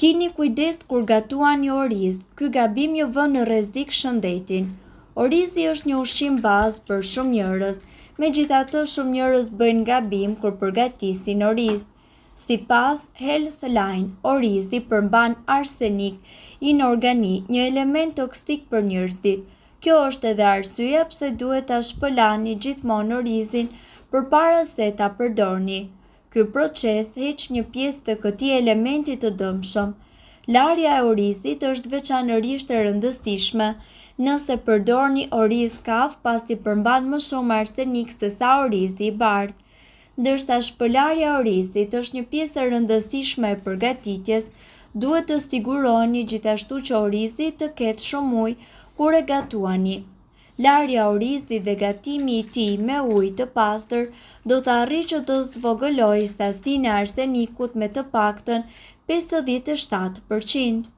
Kini kujdes kur gatuani oriz, ky gabim ju vën në rrezik shëndetin. Orizi është një ushqim bazë për shumë njerëz, megjithatë shumë njerëz bëjnë gabim kur përgatisin oriz. Sipas Healthline, orizi përmban arsenik inorganik, një element toksik për njerëzit. Kjo është edhe arsyeja pse duhet ta shpëlani gjithmonë orizin përpara se ta përdorni. Ky proces heq një pjesë të këtij elementi të dëmshëm. Larja e orizit është veçanërisht e rëndësishme nëse përdorni oriz kaf pasi përmban më shumë arsenik se sa orizi i bardhë. Ndërsa shpëlarja e orizit është një pjesë e rëndësishme e përgatitjes, duhet të siguroheni gjithashtu që orizi të ketë shumë ujë kur e gatuani. Larja e orizit dhe gatimi i tij me ujë të pastër do të arrijë që të zvogëlojë sasinë e arsenikut me të paktën 57%.